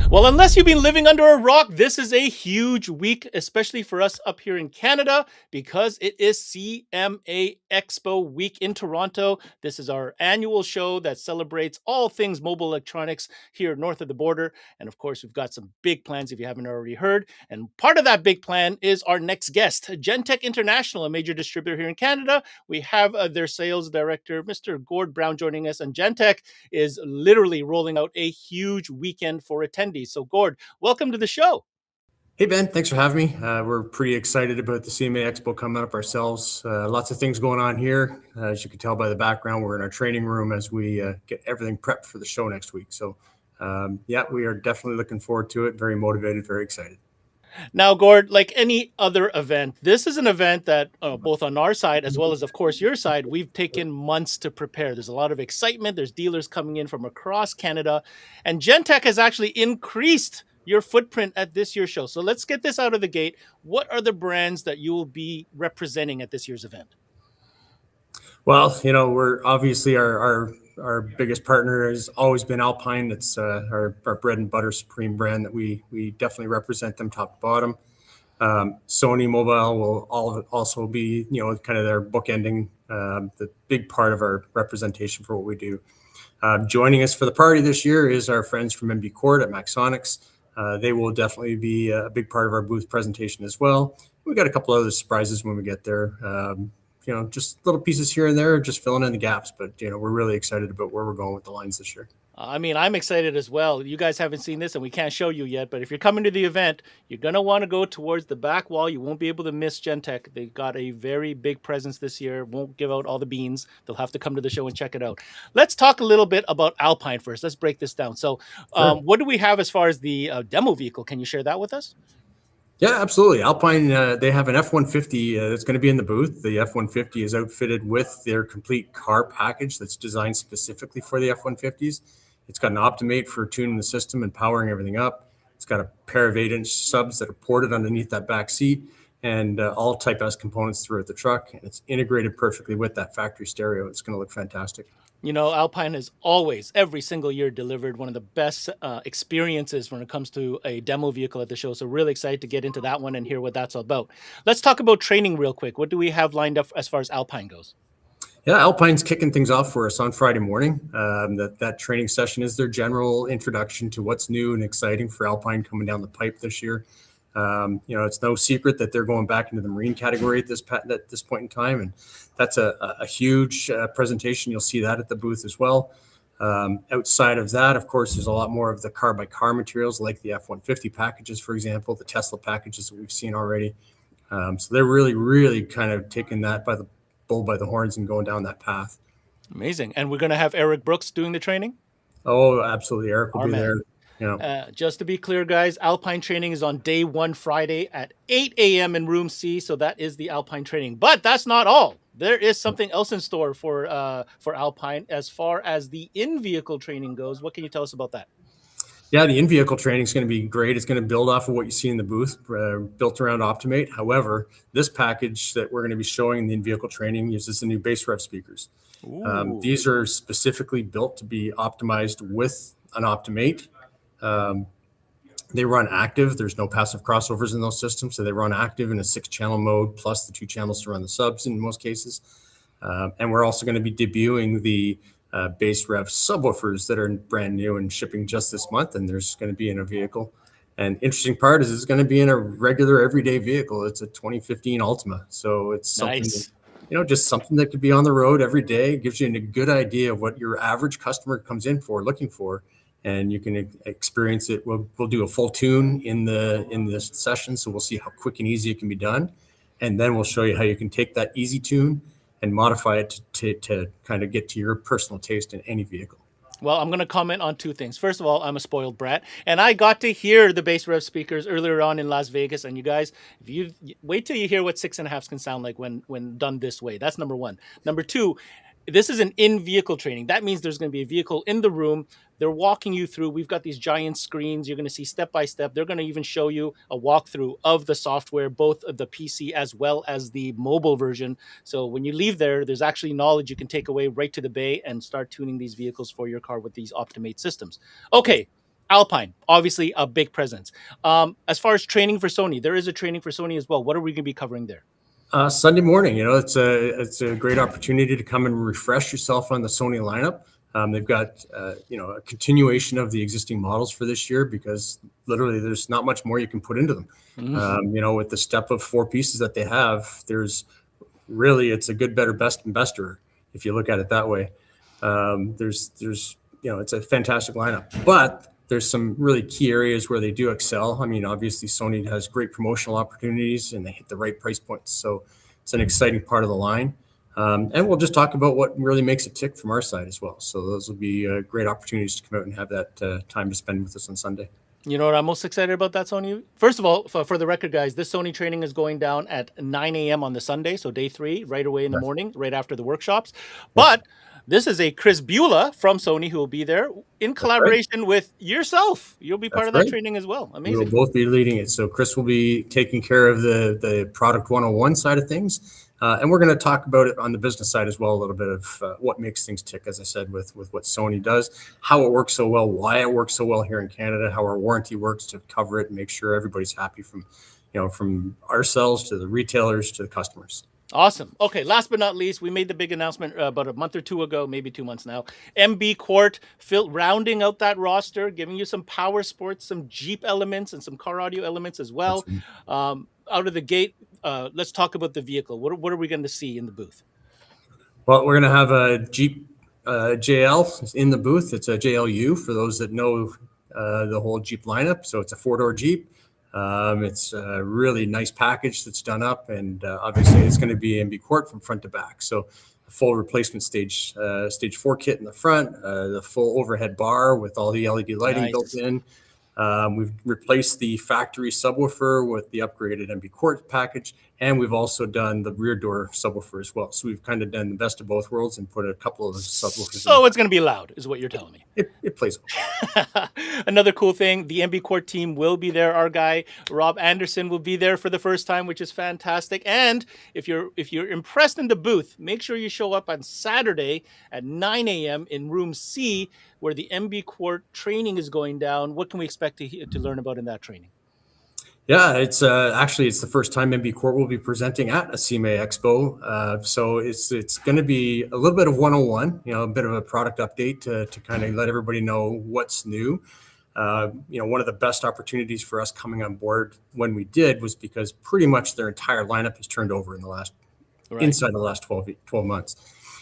Well, unless you've been living under a rock, this is a huge week, especially for us up here in Canada, because it is CMA Expo week in Toronto. This is our annual show that celebrates all things mobile electronics here north of the border. And of course, we've got some big plans if you haven't already heard. And part of that big plan is our next guest, GENTEC International, a major distributor here in Canada. We have their sales director, Mr. Gord Brown, joining us. And GENTEC is literally rolling out a huge weekend for attendees. So, Gord, welcome to the show. Hey, Ben, thanks for having me. We're pretty excited about the CMA Expo coming up ourselves. Lots of things going on here. As you can tell by the background, we're in our training room as we get everything prepped for the show next week. So, yeah, we are definitely looking forward to it. Very motivated, very excited. Now, Gord, like any other event, this is an event that both on our side as well as, of course, your side, we've taken months to prepare. There's a lot of excitement. There's dealers coming in from across Canada. And GENTEC has actually increased your footprint at this year's show. So let's get this out of the gate. What are the brands that you will be representing at this year's event? Well, you know, we're obviously our biggest partner has always been Alpine. It's our bread and butter Supreme brand that we definitely represent them top to bottom. Sony Mobile will also be, you know, kind of their bookending, the big part of our representation for what we do. Joining us for the party this year is our friends from QUART at Maxonics. They will definitely be a big part of our booth presentation as well. We got a couple other surprises when we get there. just little pieces here and there, just filling in the gaps. But we're really excited about where we're going with the lines this year. I mean, I'm excited as well. You guys haven't seen this and we can't show you yet, but if you're coming to the event, you're going to want to go towards the back wall. You won't be able to miss GENTEC. They've got a very big presence this year. Won't give out all the beans. They'll have to come to the show and check it out. Let's talk a little bit about Alpine first. Let's break this down. So what do we have as far as the demo vehicle? Can you share that with us? Yeah, absolutely. Alpine, they have an F-150 that's going to be in the booth. The F-150 is outfitted with their complete car package that's designed specifically for the F-150s. It's got an Optimate for tuning the system and powering everything up. It's got a pair of 8-inch subs that are ported underneath that back seat, and all Type S components throughout the truck. And it's integrated perfectly with that factory stereo. It's going to look fantastic. Alpine has always, every single year, delivered one of the best experiences when it comes to a demo vehicle at the show. So really excited to get into that one and hear what that's all about. Let's talk about training real quick. What do we have lined up as far as Alpine goes? Yeah, Alpine's kicking things off for us on Friday morning. That training session is their general introduction to what's new and exciting for Alpine coming down the pipe this year. It's no secret that they're going back into the marine category at this point in time, and that's a huge presentation. You'll see that at the booth as well. Outside of that, of course, there's a lot more of the car-by-car materials, like the F-150 packages, for example, the Tesla packages that we've seen already. So they're really, really kind of taking that by the bull by the horns and going down that path. Amazing. And we're going to have Eric Brooks doing the training? Oh, absolutely. Eric will be there. Just to be clear, guys, Alpine training is on day 1 Friday at 8 a.m. in room C. So that is the Alpine training. But that's not all. There is something else in store for Alpine as far as the in-vehicle training goes. What can you tell us about that? Yeah, the in-vehicle training is going to be great. It's going to build off of what you see in the booth, built around Optimate. However, this package that we're going to be showing in the in-vehicle training uses the new bass rev speakers. These are specifically built to be optimized with an Optimate. They run active. There's no passive crossovers in those systems, so they run active in a 6-channel mode, plus the 2 channels to run the subs in most cases. And we're also going to be debuting the bass rev subwoofers that are brand new and shipping just this month, and there's going to be in a vehicle. And interesting part is it's going to be in a regular everyday vehicle. It's a 2015 Altima, so it's something that, just something that could be on the road every day. It gives you a good idea of what your average customer comes in for, looking for, and you can experience it. We'll do a full tune in this session, so we'll see how quick and easy it can be done, and then we'll show you how you can take that easy tune and modify it to kind of get to your personal taste in any vehicle. Well, I'm going to comment on 2 things. First of all, I'm a spoiled brat, and I got to hear the bass rev speakers earlier on in Las Vegas. And you guys, if you wait till you hear what 6.5s can sound like when done this way. That's number 1. Number 2, this is an in-vehicle training. That means there's going to be a vehicle in the room. They're walking you through. We've got these giant screens. You're going to see step by step. They're going to even show you a walkthrough of the software, both of the PC as well as the mobile version. So when you leave there's actually knowledge you can take away right to the bay and start tuning these vehicles for your car with these Optimate systems. Okay, Alpine, obviously a big presence. As far as training for Sony, there is a training for Sony as well. What are we going to be covering there? Sunday morning, it's a great opportunity to come and refresh yourself on the Sony lineup. They've got, a continuation of the existing models for this year, because literally there's not much more you can put into them. With the step of 4 pieces that they have, it's a good, better, best, and bester, if you look at it that way. It's a fantastic lineup, but there's some really key areas where they do excel. I mean, obviously Sony has great promotional opportunities and they hit the right price points. So it's an exciting part of the line. And we'll just talk about what really makes it tick from our side as well. So those will be great opportunities to come out and have that time to spend with us on Sunday. You know what I'm most excited about that, Sony? First of all, for the record, guys, this Sony training is going down at 9 a.m. on the Sunday, so day 3, right away in the morning, right after the workshops. But this is a Chris Beulah from Sony who will be there in collaboration with yourself. You'll be part of that training as well. Amazing. We'll both be leading it. So Chris will be taking care of the product 101 side of things. And we're going to talk about it on the business side as well, a little bit of what makes things tick, as I said, with what Sony does, how it works so well, why it works so well here in Canada, how our warranty works to cover it and make sure everybody's happy from ourselves to the retailers to the customers. Awesome. Okay, last but not least, we made the big announcement about a month or 2 ago, maybe 2 months now. MB QUART, rounding out that roster, giving you some power sports, some Jeep elements, and some car audio elements as well. Out of the gate, let's talk about the vehicle. What are we going to see in the booth? Well, we're going to have a Jeep JL in the booth. It's a JLU for those that know the whole Jeep lineup. So it's a 4-door Jeep. It's a really nice package that's done up, and obviously it's going to be MB QUART from front to back. So a full replacement stage 4 kit in the front, the full overhead bar with all the LED lighting built in. We've replaced the factory subwoofer with the upgraded MB QUART package, and we've also done the rear door subwoofer as well. So we've kind of done the best of both worlds and put a couple of subwoofers. So it's going to be loud, is what you're telling me. It plays. Another cool thing, the MB QUART team will be there. Our guy Rob Anderson will be there for the first time, which is fantastic. And if you're impressed in the booth, make sure you show up on Saturday at 9 a.m. in room C, where the MB QUART training is going down. What can we expect to learn about in that training? Yeah, it's actually it's the first time MB QUART will be presenting at a CMA Expo. So it's going to be a little bit of 101, a bit of a product update to kind of let everybody know what's new. One of the best opportunities for us coming on board when we did was because pretty much their entire lineup has turned over in the last inside the last 12 months,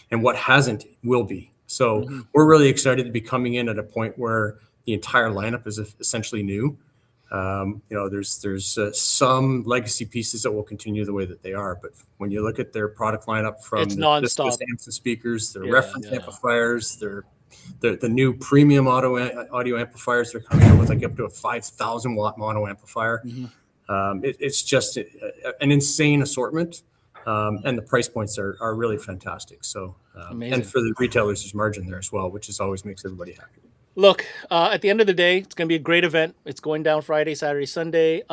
and what hasn't will be. So we're really excited to be coming in at a point where the entire lineup is essentially new. There's some legacy pieces that will continue the way that they are, but when you look at their product lineup from it's nonstop amps and speakers, their reference amplifiers, the new premium audio amplifiers, they're coming out with like up to a 5,000 watt mono amplifier. It's just an insane assortment, and the price points are really fantastic. So and for the retailers, there's margin there as well, which always makes everybody happy. Look, at the end of the day, it's going to be a great event. It's going down Friday, Saturday, Sunday.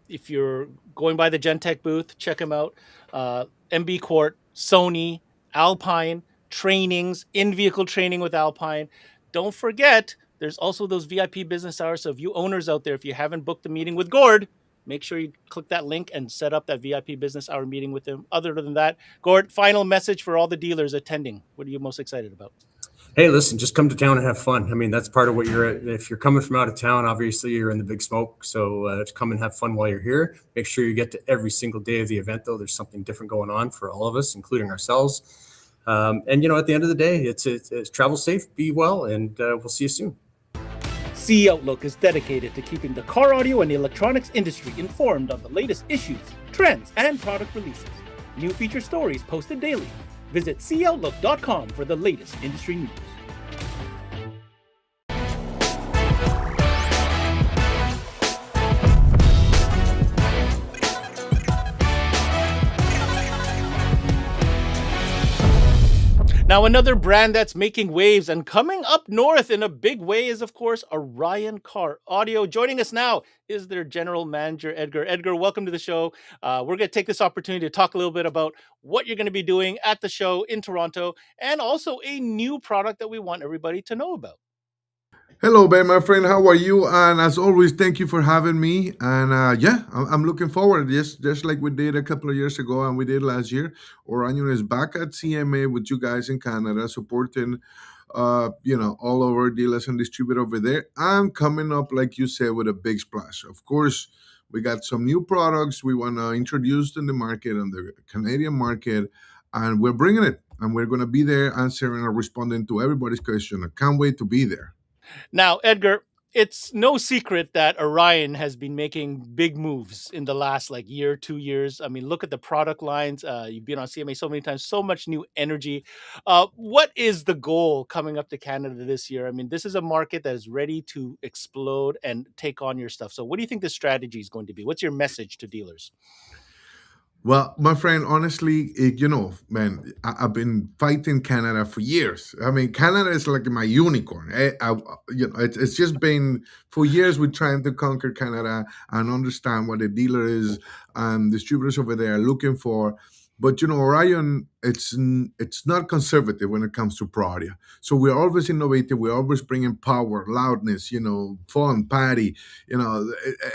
If you're going by the GENTEC booth, check them out. MB QUART, Sony, Alpine, trainings, in-vehicle training with Alpine. Don't forget, there's also those VIP business hours. So if you owners out there, if you haven't booked the meeting with Gord, make sure you click that link and set up that VIP business hour meeting with him. Other than that, Gord, final message for all the dealers attending. What are you most excited about? Hey, listen, just come to town and have fun. I mean, that's part of what if you're coming from out of town, obviously you're in the big smoke. So come and have fun while you're here. Make sure you get to every single day of the event, though. There's something different going on for all of us, including ourselves. And, at the end of the day, it's travel safe, be well, and we'll see you soon. CE Outlook is dedicated to keeping the car audio and electronics industry informed on the latest issues, trends, and product releases. New feature stories posted daily. Visit ceoutlook.com for the latest industry news. Now, another brand that's making waves and coming up north in a big way is, of course, ORION Car Audio. Joining us now is their general manager, Edgar. Edgar, welcome to the show. We're going to take this opportunity to talk a little bit about what you're going to be doing at the show in Toronto, and also a new product that we want everybody to know about. Hello, Ben, my friend. How are you? And as always, thank you for having me. And I'm looking forward. Just like we did a couple of years ago and we did last year. Orion is back at CMA with you guys in Canada, supporting, all of our dealers and distributors over there. And coming up, like you said, with a big splash. Of course, we got some new products we want to introduce in the market, on the Canadian market, and we're bringing it. And we're going to be there answering and responding to everybody's question. I can't wait to be there. Now, Edgar, it's no secret that Orion has been making big moves in the last year, 2 years. I mean, look at the product lines. You've been on CMA so many times, so much new energy. What is the goal coming up to Canada this year? I mean, this is a market that is ready to explode and take on your stuff. So what do you think the strategy is going to be? What's your message to dealers? Well, my friend, honestly, man, I've been fighting Canada for years. I mean, Canada is like my unicorn. It's just been for years we're trying to conquer Canada and understand what the dealer is and distributors over there are looking for. But Orion, it's not conservative when it comes to pro audio. So we're always innovative. We're always bringing power, loudness, fun, party.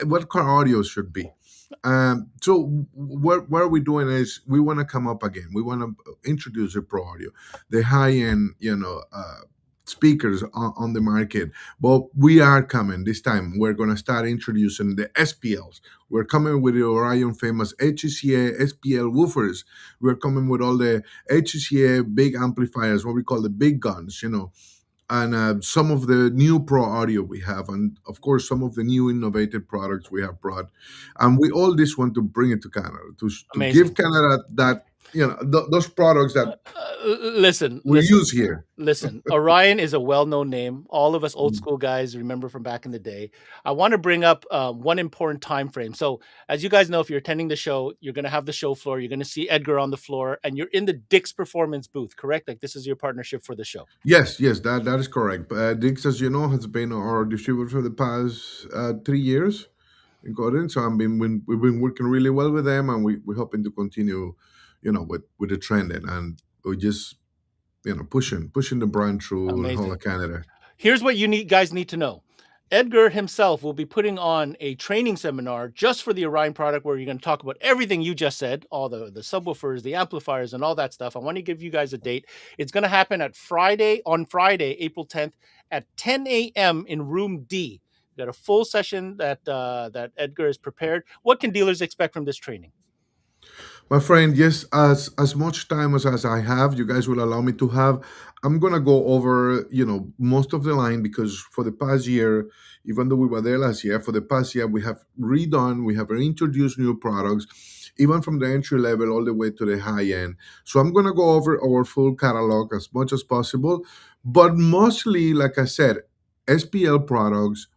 What car audio should be. So what are we doing is we want to come up again. We want to introduce a pro audio, the high end, speakers on the market, but we are coming this time. We're going to start introducing the SPLs. We're coming with the Orion famous HECA SPL woofers. We're coming with all the HECA big amplifiers, what we call the big guns, and some of the new pro audio we have, and of course some of the new innovative products we have brought, and we all just want to bring it to Canada to give Canada that those products that listen, we use here. Listen, Orion is a well-known name. All of us old school guys remember from back in the day. I want to bring up one important time frame. So, as you guys know, if you're attending the show, you're going to have the show floor. You're going to see Edgar on the floor, and you're in the Dick's Performance booth, correct? Like this is your partnership for the show. Yes, that is correct. Dick's, as you know, has been our distributor for the past 3 years in Gordon. So we've been working really well with them, and we're hoping to continue, with the trend, and we just pushing the brand through the whole of Canada. Here's what you guys need to know. Edgar himself will be putting on a training seminar just for the Orion product, where you're going to talk about everything you just said, all the subwoofers, the amplifiers, and all that stuff. I want to give you guys a date. It's going to happen on Friday, April 10th at 10 a.m. in room D. You got a full session that Edgar has prepared. What can dealers expect from this training? My friend, yes, as much time as I have, you guys will allow me to have. I'm gonna go over, most of the line, because for the past year, even though we were there last year, for the past year we have redone, we have introduced new products, even from the entry level all the way to the high end. So I'm gonna go over our full catalog as much as possible, but mostly, like I said, SPL products,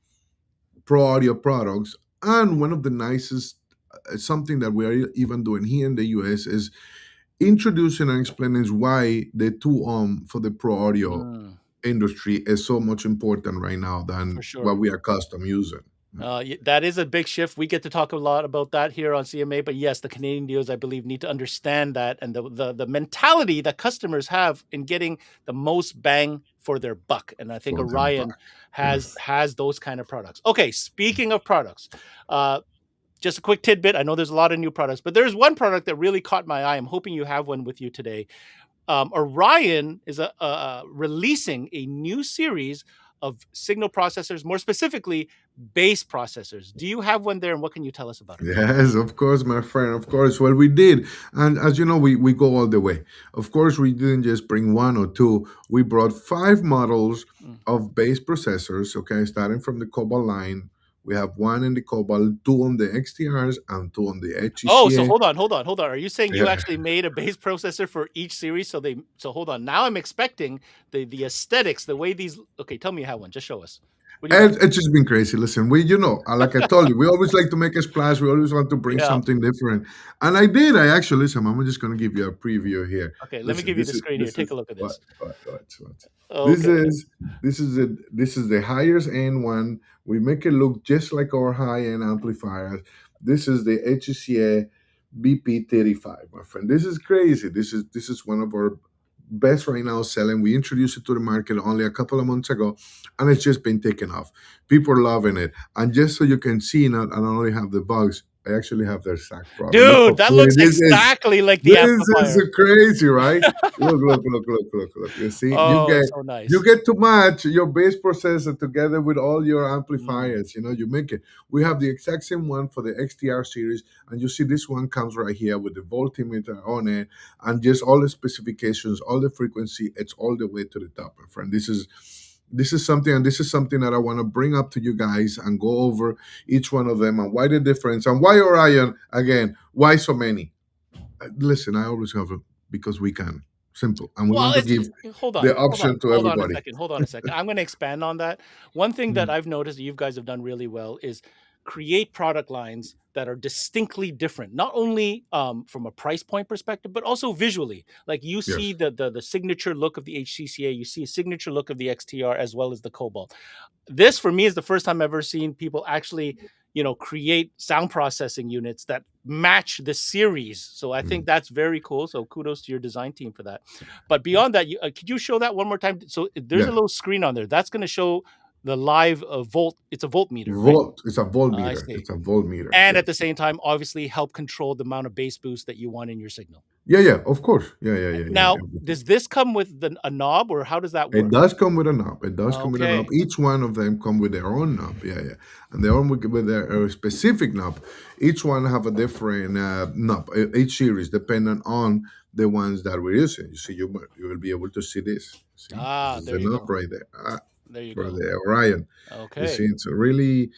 pro audio products, and one of the nicest something that we are even doing here in the US is introducing and explaining why the 2-ohm for the pro audio industry is so much important right now than what we are accustomed using. That is a big shift. We get to talk a lot about that here on CMA, but yes, the Canadian dealers, I believe, need to understand that, and the mentality that customers have in getting the most bang for their buck. And I think Orion has those kind of products. Okay, speaking of products, just a quick tidbit. I know there's a lot of new products, but there's one product that really caught my eye. I'm hoping you have one with you today. Orion is releasing a new series of signal processors, more specifically, bass processors. Do you have one there, and what can you tell us about it? Yes, of course, my friend. Of course. Well, we did. And as you know, we go all the way. Of course, we didn't just bring one or two. We brought 5 models of bass processors, okay, starting from the Cobalt line. We have 1 in the Cobalt, 2 on the XTRs, and 2 on the HECA. Oh, so hold on. Are you saying you actually made a bass processor for each series? So hold on. Now I'm expecting the aesthetics, the way these. Okay, tell me you have one. Just show us. It's just been crazy. Listen, like I told you, we always like to make a splash. We always want to bring something different. And I did. Listen, I'm just going to give you a preview here. Okay, let me give you the screen here. Take a look at this. Okay. This is the highest end one. We make it look just like our high-end amplifiers. This is the HECA BP35, my friend. This is crazy. This is one of our best right now selling. We introduced it to the market only a couple of months ago, and it's just been taken off. People are loving it. And just so you can see, I don't only have the bugs, I actually have their sack product. Dude, that looks exactly like the amplifier. This is crazy, right? Look. You see, so nice. You get to match your bass processor together with all your amplifiers. You make it. We have the exact same one for the XTR series, and you see this one comes right here with the voltmeter on it, and just all the specifications, all the frequency. It's all the way to the top, my friend. This is something, and this is something that I want to bring up to you guys and go over each one of them and why the difference and why Orion, again, why so many. Listen, I always have it because we can. Simple. And we want to give the option to everybody. Hold on a second. I'm going to expand on that. One thing that I've noticed that you guys have done really well is create product lines that are distinctly different, not only from a price point perspective, but also visually. Like you see the signature look of the HCCA, you see a signature look of the XTR as well as the Cobalt. This, for me, is the first time I've ever seen people actually, create sound processing units that match the series. So I think that's very cool. So kudos to your design team for that. But beyond that, could you show that one more time? So there's a little screen on there. That's going to show the live volt. It's a voltmeter. It's a voltmeter. It's a voltmeter. And at the same time, obviously help control the amount of bass boost that you want in your signal. Yeah, of course. Yeah. Now, does this come with a knob, or how does that It work? does come with a knob. It does come with a knob. Okay. Each one of them come with their own knob. Yeah. And they all with their specific knob. Each one have a different knob. Each series, depending on the ones that we're using. You see, you will be able to see this. See? This is There the you knob go. right there. There you For go. the Orion. Okay. You see, it's a really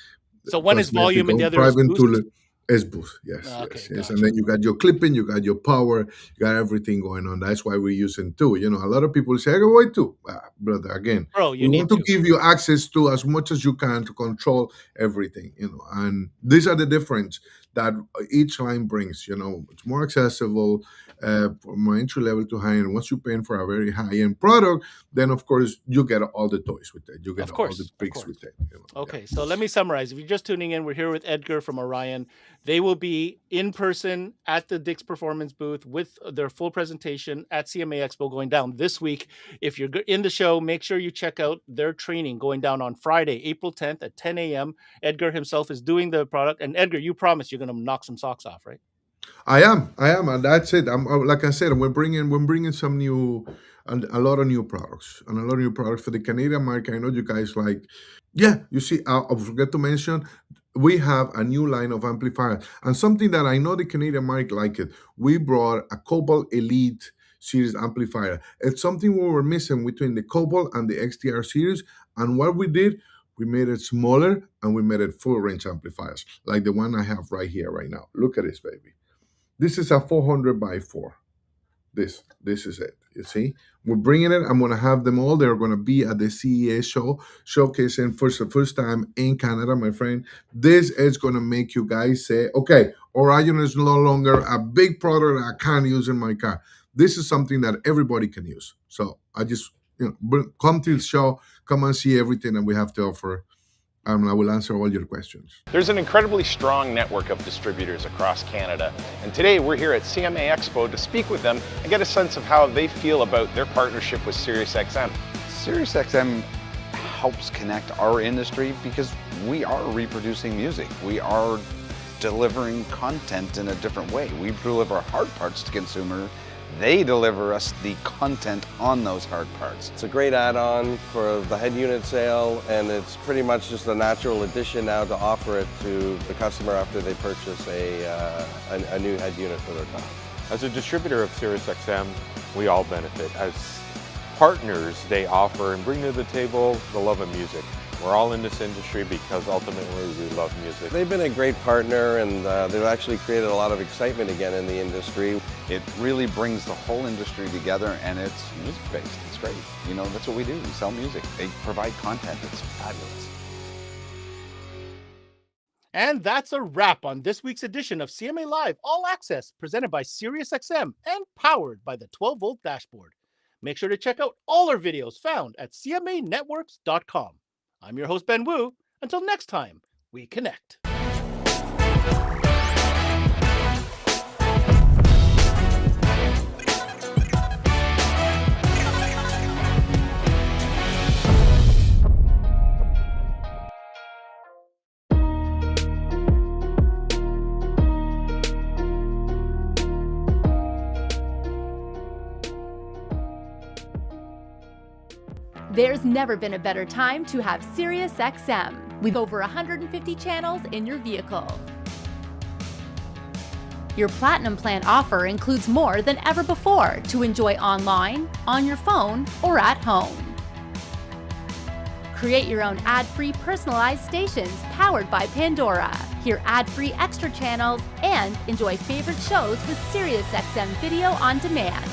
So one is volume and the other is driving boost? tool is boost. Yes. Okay, And gotcha. then you got your clipping, you got your power, you got everything going on. That's why we're using two. You know, a lot of people say, "Oh, why two?" Brother, again, Bro, you we need want to to. give you access to as much as you can to control everything. You know, and these are the difference that each line brings. You know, it's more accessible from entry level to high end. Once you're paying for a very high end product, then of course you get all the toys with it. You get Of all the course, of picks course. with it. You know? Okay, so let me summarize. If you're just tuning in, we're here with Edgar from Orion. They will be in person at the Dick's Performance booth with their full presentation at CMA Expo going down this week. If you're in the show, make sure you check out their training going down on Friday, April 10th at 10 a.m. Edgar himself is doing the product. And Edgar, you promised you're going to knock some socks off, right? I am, and that's it. I'm like I said, we're bringing some new, a lot of new products, and a lot of new products for the Canadian market. I know you guys like, yeah. You see, I forget to mention, we have a new line of amplifiers, and something that I know the Canadian market like it. We brought a Cobalt Elite series amplifier. It's something we were missing between the Cobalt and the XTR series, and what we did. We made it smaller and we made it full range amplifiers, like the one I have right here, right now. Look at this, baby. This is a 400 by 4. This is it. You see, we're bringing it. I'm gonna have them all. They're gonna be at the CES show, showcasing for the first time in Canada, my friend. This is gonna make you guys say, "Okay, Orion is no longer a big product that I can't use in my car. This is something that everybody can use." So I just, come to the show, come and see everything that we have to offer. I will answer all your questions. There's an incredibly strong network of distributors across Canada, and today we're here at CMA Expo to speak with them and get a sense of how they feel about their partnership with SiriusXM. SiriusXM helps connect our industry because we are reproducing music. We are delivering content in a different way. We deliver hard parts to consumers. They deliver us the content on those hard parts. It's a great add-on for the head unit sale, and it's pretty much just a natural addition now to offer it to the customer after they purchase a new head unit for their car. As a distributor of SiriusXM, we all benefit. As partners, they offer and bring to the table the love of music. We're all in this industry because ultimately we love music. They've been a great partner, and they've actually created a lot of excitement again in the industry. It really brings the whole industry together, and it's music-based. It's great. You know, that's what we do. We sell music. They provide content. It's fabulous. And that's a wrap on this week's edition of CMA Live All Access, presented by SiriusXM and powered by the 12-volt dashboard. Make sure to check out all our videos found at cmanetworks.com. I'm your host, Ben Wu. Until next time, we connect. There's never been a better time to have SiriusXM with over 150 channels in your vehicle. Your Platinum Plan offer includes more than ever before to enjoy online, on your phone, or at home. Create your own ad-free personalized stations powered by Pandora. Hear ad-free extra channels and enjoy favorite shows with SiriusXM Video on Demand.